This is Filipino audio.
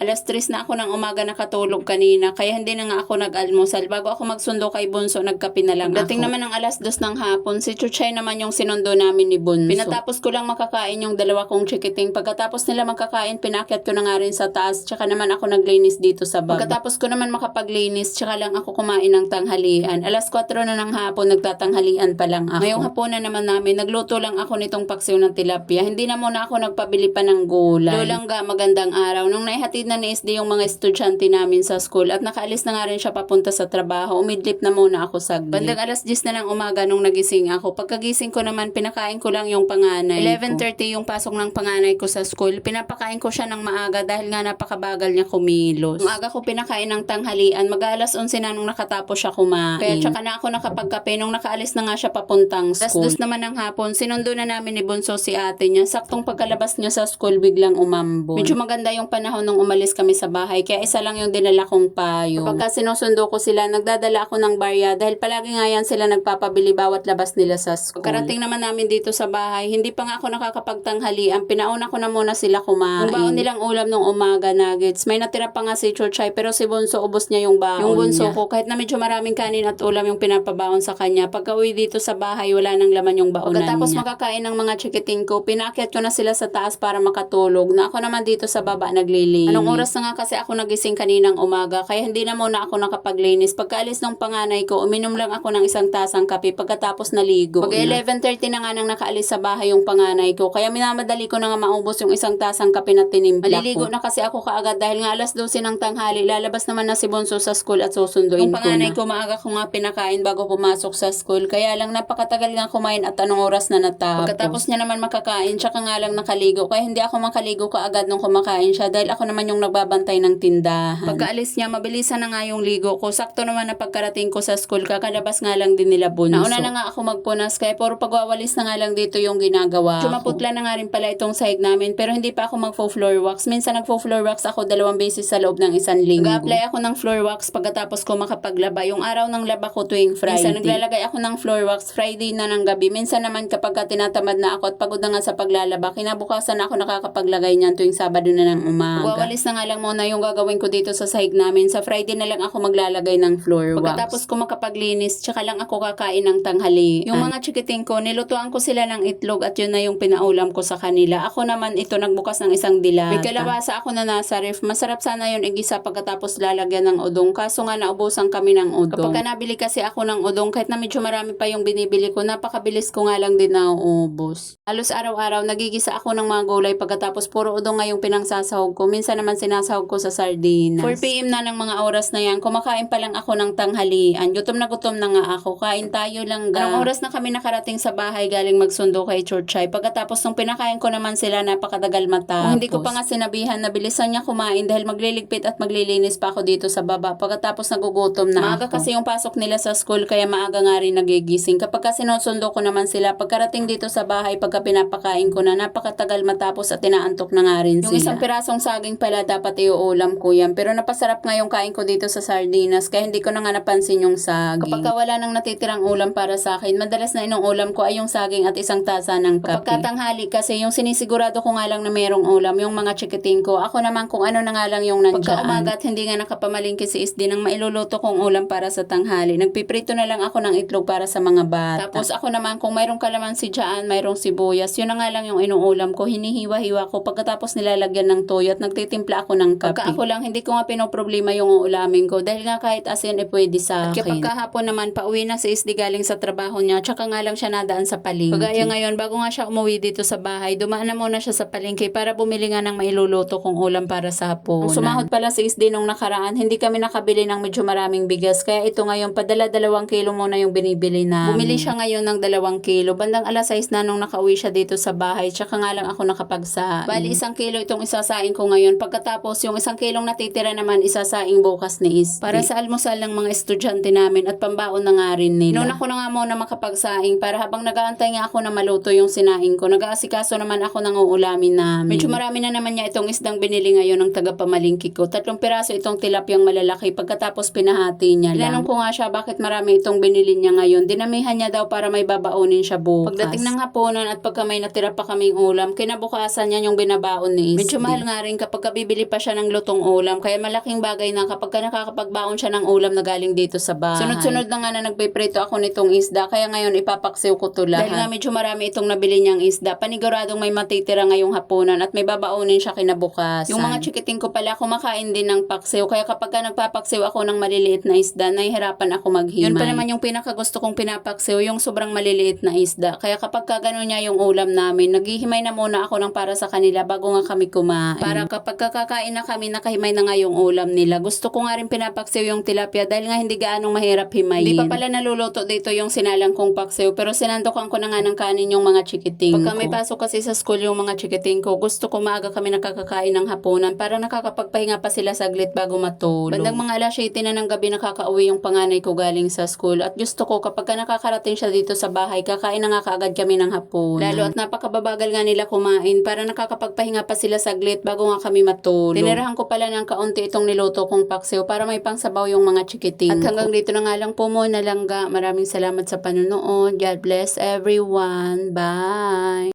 Alas 3 na ako ng umaga nakatulog kanina, kaya hindi na nga ako nag-almusal. Bago ako magsundo kay Bunso, nagkape na lang Dating ako. Naman ng alas 2 ng hapon, si Chuchay naman yung sinundo namin ni Bunso. Pinatapos ko lang makakain yung dalawa kong chikiting. Pagkatapos nila magkakain, pinakyat ko na nga rin sa taas, tsaka naman ako naglinis dito sa baba. Pagkatapos ko naman makapaglinis, tsaka lang ako kumain ng tanghalian. Alas 4 na ng hapon, nagtatanghalian pa lang ako. Ngayong hapunan naman namin, nagluto lang ako nitong paksiw ng tilapia. Hindi na muna ako nagpabili pa ng gulay. Lolangga, magandang araw. Nung naihatid na ni SD yung mga estudyante namin sa school at nakaalis na nga rin siya papunta sa trabaho, umidlip na muna ako saglit. Bandang alas 10 na ng umaga nung nagising ako. Pagkagising ko naman, pinakain ko lang yung panganay. 11:30 yung pasok ng panganay ko sa school. Pinapakain ko siya ng maaga dahil nga napakabagal niya kumilos. Ang aga ko pinakain ng tanghalian, mag-alas 11 na nung nakatapos siya kumain. Kaya tsaka na ako nakapagkape nung nakaalis na nga siya papuntang school. Alas 2 naman ng hapon, sinundo na namin ni Bunso si ate niya. Saktong pagkalabas niya sa school, biglang umambon. Medyo maganda yung panahon nung umalis kami sa bahay, kaya isa lang yung dinala kong payo. Kapag sinusundo ko sila, nagdadala ako ng barya dahil palagi nga yan sila nagpapabili bawat labas nila sa school. Pagkarating naman namin dito sa bahay, hindi pa nga ako nakakapagtanghalian, pinauna ko na muna sila kumain. Yung baon nilang ulam nung umaga, nuggets. May natira pa nga si Chuchay, pero si Bunso ubos niya yung baon yung Bunso niya. Ko, kahit na medyo maraming kanin at ulam yung pinapabaon sa kanya, pagka uwi dito sa bahay, wala nang laman yung baonan niya. Pagkatapos makakain ng mga chikiting ko, pinakyat ko na sila sa taas para makatulog, na ako naman dito sa baba naglilinis. Anong oras na nga kasi ako nagising kaninang umaga, kaya hindi na muna ako nakapaglinis. Pagkaalis ng panganay ko, uminom lang ako ng isang tasang kape pagkatapos naligo. Pag 11:30 na nga nang nakaalis sa bahay yung panganay ko, kaya minamadali ko na nga maubos yung isang tasang kape na tinimpla ko. Maliligo na kasi ako kaagad dahil nga alas 12 ng tanghali, lalabas naman na si Bunso sa school at susunduin ko na. Yung panganay ko, maaga ko nga pinakain bago pumasok sa school, kaya lang napakatagal nga kumain at anong oras na natapos. Pagkatapos niya naman makakain, tsaka nga lang nakaligo, kaya hindi ako makaligo kaagad nung kumakain siya dahil ako naman yung nagbabantay ng tindahan. Pagkaalis niya, mabilisan na nga yung ligo ko. Sakto naman na pagkarating ko sa school, kakalabas nga lang din nila Bunso. Nauna na nga ako magpunas, kaya puro pagwawalis na nga lang dito yung ginagawa ko. Maputla na nga rin pala itong sahig namin, pero hindi pa ako magfo-floor wax. Minsan nagfo-floor wax ako 2 beses sa loob ng isang linggo. Nag-apply ako ng floor wax pagkatapos ko makapaglaba. Yung araw ng laba ko tuwing Friday. Minsan naglalagay ako ng floor wax Friday na ng gabi. Minsan naman kapag tinatamad na ako at pagod na nga sa paglalaba, kinabukasan na ako nakakapaglagay niyan tuwing Sabado na ng umaga. Magwawalis na nga lang muna yung gagawin ko dito sa sahig namin. Sa Friday na lang ako maglalagay ng floor wax. Pagkatapos ko makapaglinis, tsaka lang ako kakain ng tanghali. Yung mga chikiting ko, nilutuan ko sila ng itlog at yun na yung pinaulam ko sa kanila. Ako naman ito, nagbukas ng isang dilata. May kalabasa ako na nasa ref. Masarap sana yun igisa pagkatapos lalagyan ng udong. Kaso nga naubusan kami ng udong. Kapag nabili kasi ako ng udong, kahit na medyo marami pa yung binibili ko, napakabilis ko nga lang din nauubos. Halos araw-araw, nagigisa ako ng mga gulay pagkatapos puro udong nga yung pinangsasahog ko. Minsan naman sinasahog ko sa sardinas. 4 PM na ng mga oras na yan, kumakain pa lang ako ng tanghalian. Gutom na nga ako. Kain tayo lang ga. Anong oras na kami nakarating sa bahay galing magsundo kay Chuchay. Pagkatapos nung pinakain ko naman sila, napakatagal matapos. Hindi ko pa nga sinabihan na bilisan niya kumain dahil magliligpit at maglilinis pa ako dito sa baba. Pagkatapos nagugutom na maaga ako. Kasi yung pasok nila sa school, kaya maaga nga rin nagigising. Kapag kasi sinusundo ko naman sila, pagkarating dito sa bahay, pagka pinapakain ko na, napakatagal matapos at inaantok na nga rin sila. Yung isang pirasong saging pala dapat iuulam ko yan. Pero napasarap nga yung kain ko dito sa sardinas, kaya hindi ko na nga napansin yung saging. Kapag wala nang natitirang ulam para sa akin, madalas na inuulam ko ay yung saging at isang tasa ng kape. Pagkatanghali kasi, yung sinisigurado ko nga lang na merong ulam, yung mga chikiting ko. Ako naman kung ano na nga lang yung nandyan. Pagka umaga at hindi nga nakapamalingki si SD nang mailuluto kong ulam para sa tanghali, nagpiprito na lang ako ng itlog para sa mga bata. Tapos ako naman kung mayroong kalamansi dyan, mayroong sibuyas, yun na nga lang yung inuulam ko, hinihiwa-hiwa ko pagkatapos nilalagyan ng toyo at nagtitimpla ako ng kape. Pagka ako lang, hindi ko nga pinoproblema yung uulamin ko dahil nga kahit asin pwede sa akin. At kapag kahapon naman, pauwi na si SD galing sa trabaho niya, tsaka nga lang siya nadaan sa palengke. Kagaya ngayon, bago nga siya umuwi dito sa bahay, dumaan na muna siya sa palengke para bumili nga ng mailuluto kong ulam para sa hapunan. Nung sumahod pala si SD nung nakaraan, hindi kami nakabili ng medyo maraming bigas, kaya ito ngayon, padala 2 kilo muna yung binibili na. Bumili siya ngayon ng 2 kilo. Bandang alas 6 na nung nakauwi siya dito sa bahay, tsaka nga lang ako nakapagsaing. Bali 1 kilo itong isasaing ko ngayon. Pagkatapos, yung 1 kilong natitira naman, isasaing bukas ni SD. Para sa almusal ng mga estudyante namin at pambaon na nga rin nila. Noon ako na nga muna makapagsaing para habang nag-aantay nga ako na maluto yung sinaing ko, nag-aasikaso naman ako ng uulamin namin. Medyo marami na naman niya itong isdang binili ngayon ng taga-pamalingki ko. 3 piraso itong tilapyang malalaki pagkatapos pinahati niya lang. Tinanong ko nga siya bakit marami itong binili niya ngayon. Dinamihan niya daw para may babaunin siya bukas. Pagdating ng hapunan at pagka may natira pa kaming ulam, kinabukasan niya yung binabaon ni SD. Medyo mahal nga rin kapag bumibili pa siya ng lutong ulam. Kaya malaking bagay na kapag nakakapagbaon siya ng ulam na galing dito sa bahay. Sunod-sunod na nga na nagpiprito ako nitong isda. Kaya ngayon ipapaksiw ko to lahat. Dahil nga medyo marami itong nabili niyang isda, paniguradong may matitira ngayong hapunan at may babaunin siya kinabukasan. Yung mga chikiting ko pala kumakain din ng paksiw. Kaya kapag nagpapaksiw ako ng maliliit na isda, nahihirapan ako maghimay. Yun pa naman yung pinakagusto kong pinapaksiw, yung sobrang maliliit na isda. Kaya kapag gano'n niya yung ulam namin, naghihimay na muna ako ng para sa kanila bago nga kami kumain. Para kapag kakakain na kami, nakahimay na nga yung ulam nila. Gusto ko nga rin pinapaksiw yung tilapia dahil nga hindi gaanong mahirap himayin. Di pa pala naluluto dito yung sinalang kong paksiw, pero sinandokan ko na nga ng kanin yung mga chikiting ko. Pagka may pasok kasi sa school yung mga chikiting ko, gusto ko maaga kami nakakakain ng hapunan para nakakapagpahinga pa sila saglit bago matulog. Bandang mga alas 7 na ng gabi nakakauwi yung panganay ko galing sa school at gusto ko kapag nakakarating siya dito sa bahay, kakain na nga kaagad kami ng hapunan. Lalo at napakababagal nga nila kumain para nakakapagpahinga pa sila saglit bago nga kami matulog. Tinirahan ko pala ng kaunti itong niluto kong paksiw para may pangsabaw yung mga chikiting ko. At hanggang dito na nga lang po muna langga. Maraming salamat sa panonood. God bless everyone. Bye!